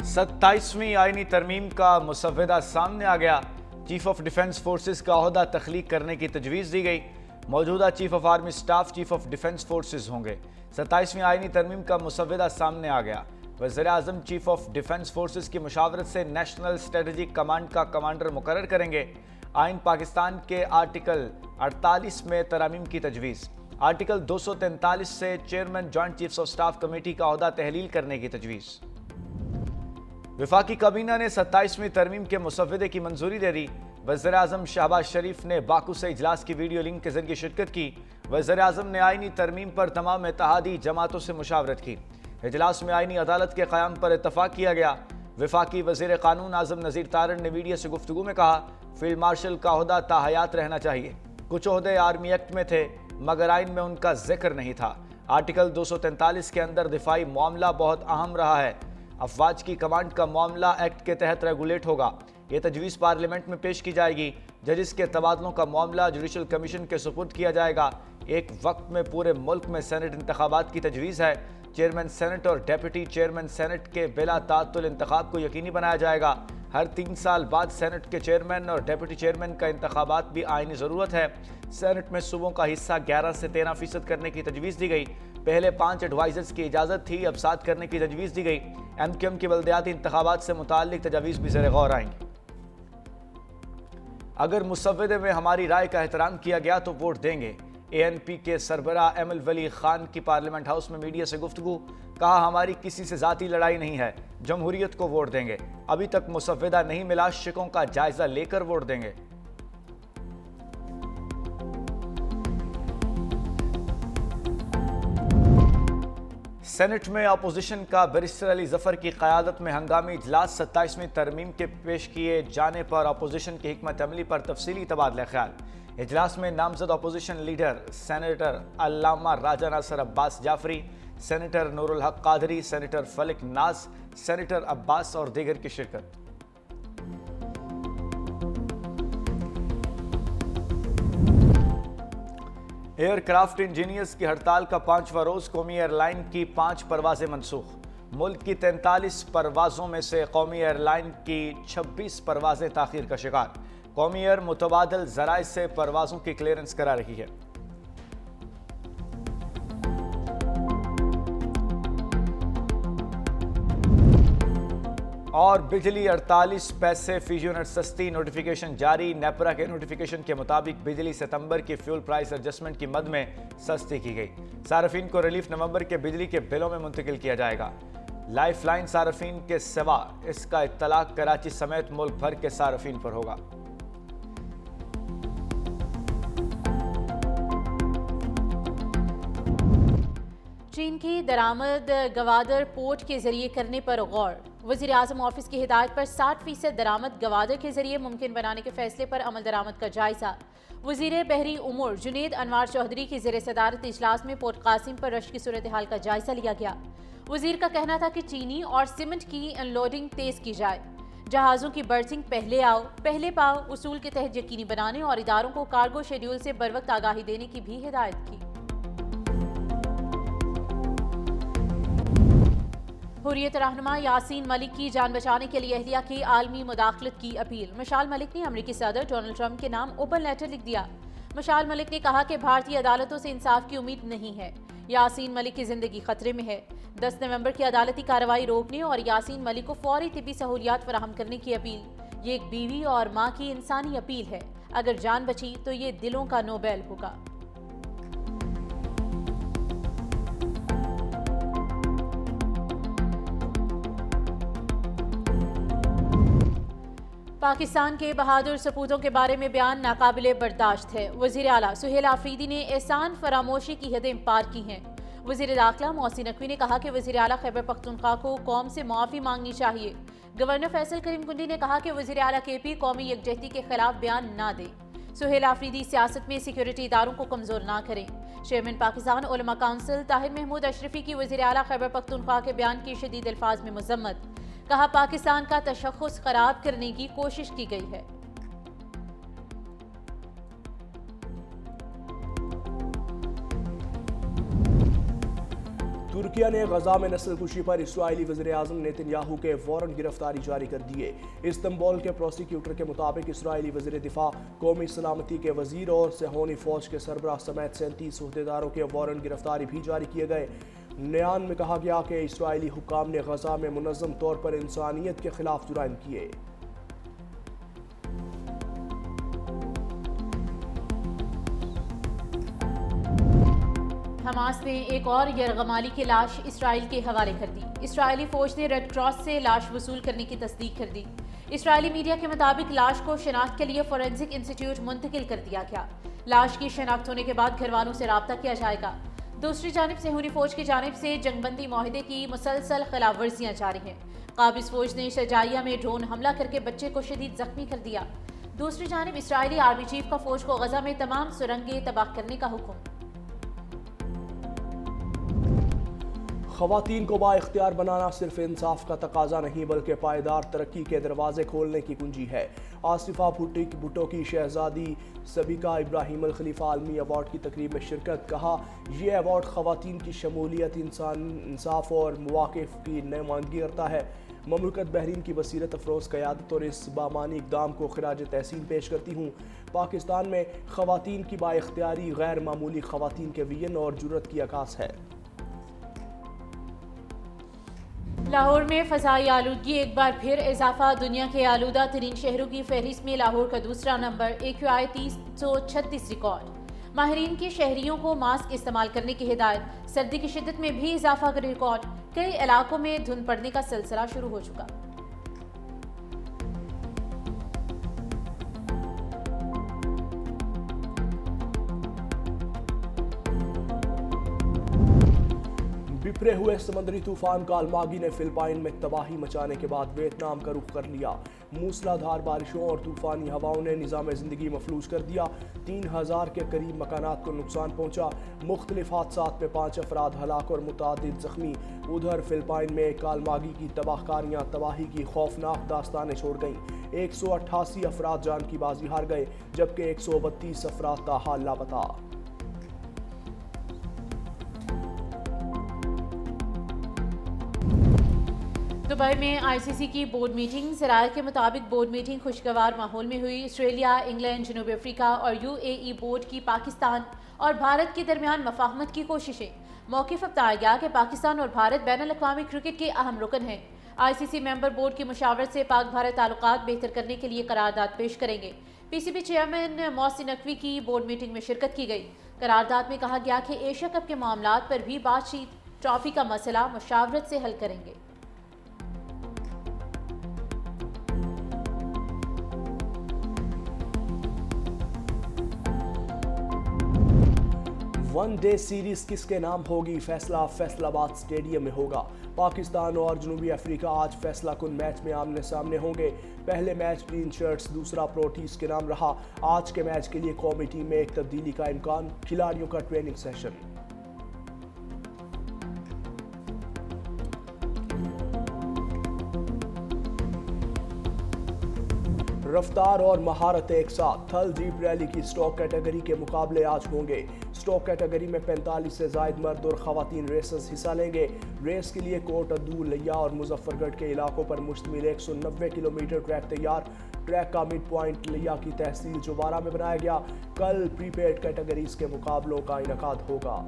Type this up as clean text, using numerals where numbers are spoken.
27वीं आईनी तरमीम का मुसव्वदा सामने आ गया। चीफ ऑफ डिफेंस फोर्सेस का ओहदा तख्लीक करने की तजवीज़ दी गई। मौजूदा chief of army staff chief of defence forces होंगे। 27वीं आईनी तरमीम का मुसव्वदा सामने आ गया। वज़ीर-ए-आज़म चीफ ऑफ डिफेंस फोर्सेस की मुशावरत से नेशनल स्ट्रेटेजिक कमांड का कमांडर मुकर्रर करेंगे। आइन पाकिस्तान के आर्टिकल 48 में तरामीम की तजवीज़। आर्टिकल 243 से chairman joint chiefs of staff committee का ओहदा तहलील करने की तजवीज़। वफाकी काबीना ने 27वीं तरमीम के मुसव्वदे की मंजूरी दे दी। वज़ीर-ए-आज़म शहबाज शरीफ ने बाकू से इजलास की वीडियो लिंक के जरिए शिरकत की। वज़ीर-ए-आज़म ने आईनी तरमीम पर तमाम इत्तेहादी जमातों से मुशावरत की। इजलास में आईनी अदालत के क़याम पर इत्तफाक किया गया। वफाकी वज़ीर कानून आज़म नज़ीर तारण ने मीडिया से गुफ्तगू में कहा, फील्ड मार्शल का ओहदा ताहयात रहना चाहिए। कुछ ओहदे आर्मी एक्ट में थे मगर आइन में उनका जिक्र नहीं था। आर्टिकल 243 के अंदर दिफाई मामला बहुत अहम रहा है। अफवाज की कमांड का मामला एक्ट के तहत रेगुलेट होगा। ये तजवीज़ पार्लियामेंट में पेश की जाएगी। जजिस के तबादलों का मामला जुडिशल कमीशन के सुपुर्द किया जाएगा। एक वक्त में पूरे मुल्क में सेनेट इंतखाबात की तजवीज़ है। चेयरमैन सेनेट और डेप्यूटी चेयरमैन सेनेट के बिला ताअत्तुल इंतखाब को यकीनी बनाया जाएगा। हर 3 साल बाद सेनेट के चेयरमैन और डेप्यूटी चेयरमैन का इंतखाबात भी आईनी ज़रूरत है। सेनेट में सूबों का हिस्सा 11 से 13% करने की तजवीज़ दी गई। पहले 5 एडवाइजर्स की इजाज़त थी, अब 7 करने की तजवीज़ दी गई। MQM के बल्दियाती इंतखाबात से मुताल्लिक तजावीज़ भी ज़ेर गौर आएंगी। अगर मुसव्वदे में हमारी राय का एहतराम किया गया तो वोट देंगे। ANP के सरबरा एमल वली खान की पार्लियामेंट हाउस में मीडिया से गुफ्तगू। कहा, हमारी किसी से ज़ाती लड़ाई नहीं है, जमहूरियत को वोट देंगे। अभी तक मुसव्वदा नहीं मिला, शिकों का जायजा लेकर वोट देंगे। सेनेट में अपोजिशन का बैरिस्टर अली जफर की क़यादत में हंगामी इजलास। 27वीं तरमीम के पेश किए जाने पर अपोजिशन की हिकमत अमली पर तफसीली तबादला ख्याल। इजलास में नामजद अपोजिशन लीडर सेनेटर अल्लामा राजा नासर अब्बास जाफरी, सेनेटर नूरुल हक कादरी, सेनेटर फलिक नाज, सेनेटर अब्बास और दीगर की शिरकत। एयरक्राफ्ट इंजीनियर्स की हड़ताल का 5वां रोज। कौमी एयरलाइन की 5 परवाजें मनसूख। मुल्क की 43 परवाजों में से कौमी एयरलाइन की 26 परवाजें ताखीर का शिकार। कौमी एयर मुतबादल ज़राए से परवाजों की क्लियरेंस करा रही है। और बिजली 48 पैसे फी यूनिट सस्ती, नोटिफिकेशन जारी। नेपरा के नोटिफिकेशन के मुताबिक बिजली सितंबर की फ्यूल प्राइस एडजस्टमेंट की मद में सस्ती की गई। सार्फिन को रिलीफ नवंबर के बिजली के बिलों में मुंतकिल किया जाएगा। लाइफ लाइन सार्फिन के सिवा इसका इत्तलाक कराची समेत मुल्क भर के सार्फिन पर होगा। चीन की दरामद गवादर पोर्ट के जरिए करने पर गौर। वज़ीर-ए-आज़म ऑफिस की हिदायत पर 60% दरामद गवादर के जरिए मुमकिन बनाने के फैसले पर अमल दरामद का जायजा। वज़ीर बहरी उमूर जुनेद अनवार चौधरी की ज़ेर सदारत इजलास में पोर्ट कासिम पर रश की सूरत हाल का जायजा लिया गया। वज़ीर का कहना था कि चीनी और सीमेंट की अनलोडिंग तेज की जाए। जहाज़ों की बर्थिंग पहले आओ पहले पाओ उसूल के तहत यकीनी बनाने और इदारों को कार्गो शेड्यूल से बरवक्त आगाही देने की भी हिदायत की। हुर्रियत रहनुमा यासीन मलिक की जान बचाने के लिए अहलिया की आलमी मुदाखलत की अपील। मशाल मलिक ने अमरीकी सदर डोनाल्ड ट्रंप के नाम ओपन लेटर लिख दिया। मशाल मलिक ने कहा कि भारतीय अदालतों से इंसाफ की उम्मीद नहीं है। यासीन मलिक की जिंदगी खतरे में है। 10 नवंबर की अदालती कार्रवाई रोकने और यासीन मलिक को फौरी तिब्बी सहूलियात फराहम करने की अपील। ये एक बीवी और माँ की इंसानी अपील है। अगर जान बची तो ये दिलों का नोबेल होगा। पाकिस्तान के बहादुर सपूतों के बारे में बयान नाकाबिले बर्दाश्त है। वज़ीर आला सुहेल आफरीदी ने एहसान फरामोशी की हदें पार की हैं। वज़ीर दाखिला मोहसिन नकवी ने कहा कि वज़ीर आला खैबर पख्तूनख्वा को कौम से मुआफ़ी मांगनी चाहिए। गवर्नर फैसल करीम कुंडी ने कहा कि वज़ीर आला KP कौमी यकजहती के खिलाफ बयान ना दे। सुहेल आफरीदी सियासत में सिक्योरिटी इदारों को कमज़ोर ना करें। चेयरमैन पाकिस्तान उलमा काउंसिल ताहिर महमूद अशरफी की वज़ीर आला खैबर पख्तूनख्वा के बयान की शदीद अल्फाज में मज़म्मत। कहा, पाकिस्तान का तशख़्ख़ुस खराब करने की कोशिश की गई है। ترکیہ نے غزہ میں نسل کشی پر اسرائیلی وزیر اعظم نیتن یاہو کے وارنٹ گرفتاری جاری کر دیے۔ استنبول کے پروسیکیوٹر کے مطابق اسرائیلی وزیر دفاع، قومی سلامتی کے وزیر اور صہیونی فوج کے سربراہ سمیت 37 عہدیداروں کے وارنٹ گرفتاری بھی جاری کیے گئے۔ بیان میں کہا گیا کہ اسرائیلی حکام نے غزہ میں منظم طور پر انسانیت کے خلاف جرائم کیے۔ حماس نے ایک اور یرغمالی کی لاش اسرائیل کے حوالے کر دی۔ اسرائیلی فوج نے ریڈ کراس سے لاش وصول کرنے کی تصدیق کر دی۔ اسرائیلی میڈیا کے مطابق لاش کو شناخت کے لیے فورینسک انسٹی ٹیوٹ منتقل کر دیا گیا۔ لاش کی شناخت ہونے کے بعد گھر والوں سے رابطہ کیا جائے گا۔ دوسری جانب صہیونی فوج کی جانب سے جنگ بندی معاہدے کی مسلسل خلاف ورزیاں جاری ہیں۔ قابض فوج نے شجاعیہ میں ڈرون حملہ کر کے بچے کو شدید زخمی کر دیا۔ دوسری جانب اسرائیلی آرمی چیف کا فوج کو غزہ میں تمام سرنگیں تباہ کرنے کا حکم۔ خواتین کو با اختیار بنانا صرف انصاف کا تقاضا نہیں بلکہ پائیدار ترقی کے دروازے کھولنے کی کنجی ہے۔ آصفہ بھٹو کی شہزادی سبیکہ ابراہیم الخلیفہ عالمی ایوارڈ کی تقریب میں شرکت۔ کہا، یہ ایوارڈ خواتین کی شمولیت، انصاف اور مواقع کی نمائندگی کرتا ہے۔ مملکت بحرین کی بصیرت افروز قیادت اور اس بامانی اقدام کو خراج تحسین پیش کرتی ہوں۔ پاکستان میں خواتین کی با اختیاری غیر معمولی خواتین کے وژن اور جرأت کی عکاس ہے۔ لاہور میں فضائی آلودگی ایک بار پھر اضافہ۔ دنیا کے آلودہ ترین شہروں کی فہرست میں لاہور کا دوسرا نمبر، AQI 336 ریکارڈ۔ ماہرین کی شہریوں کو ماسک استعمال کرنے کی ہدایت۔ سردی کی شدت میں بھی اضافہ کا ریکارڈ۔ کئی علاقوں میں دھند پڑنے کا سلسلہ شروع ہو چکا۔ بپھرے ہوئے سمندری طوفان کالماگی نے فلپائن میں تباہی مچانے کے بعد ویتنام کا رخ کر لیا۔ موسلا دھار بارشوں اور طوفانی ہواؤں نے نظام زندگی مفلوج کر دیا۔ 3000 کے قریب مکانات کو نقصان پہنچا۔ مختلف حادثات میں 5 افراد ہلاک اور متعدد زخمی۔ ادھر فلپائن میں کالماگی کی تباہ کاریاں تباہی کی خوفناک داستانیں چھوڑ گئیں۔ 188 افراد جان کی بازی ہار گئے جبکہ 132 افراد تاحال لاپتہ۔ دبئی میں ICC کی بورڈ میٹنگ۔ ذرائع کے مطابق بورڈ میٹنگ خوشگوار ماحول میں ہوئی۔ آسٹریلیا، انگلینڈ، جنوبی افریقہ اور UAE بورڈ کی پاکستان اور بھارت کے درمیان مفاہمت کی کوششیں۔ موقف بتایا گیا کہ پاکستان اور بھارت بین الاقوامی کرکٹ کے اہم رکن ہیں۔ ICC ممبر بورڈ کی مشاورت سے پاک بھارت تعلقات بہتر کرنے کے لیے قرارداد پیش کریں گے۔ PCB چیئرمین محسن نقوی کی بورڈ میٹنگ میں شرکت کی گئی۔ قرارداد میں کہا گیا کہ ایشیا کپ کے معاملات پر بھی بات چیت، ٹرافی کا مسئلہ مشاورت سے حل کریں گے۔ ون ڈے سیریز کس کے نام ہوگی؟ فیصلہ فیصل آباد سٹیڈیم میں ہوگا۔ پاکستان اور جنوبی افریقہ آج فیصلہ کن میچ میں آمنے سامنے ہوں گے۔ پہلے میچ گرین شرٹس، دوسرا پروٹیز کے نام رہا۔ آج کے میچ کے لیے قومی ٹیم میں ایک تبدیلی کا امکان، کھلاڑیوں کا ٹریننگ سیشن۔ رفتار اور مہارت ایک ساتھ، تھل جیپ ریلی کی سٹاک کیٹیگری کے مقابلے آج ہوں گے۔ سٹاک کیٹیگری میں 45 سے زائد مرد اور خواتین ریسرز حصہ لیں گے۔ ریس کے لیے کوٹ ادو، لیا اور مظفر گڑھ کے علاقوں پر مشتمل 190 کلومیٹر ٹریک تیار۔ ٹریک کا مڈ پوائنٹ لیا کی تحصیل جوارہ میں بنایا گیا۔ کل پری پیڈ کیٹیگریز کے مقابلوں کا انعقاد ہوگا۔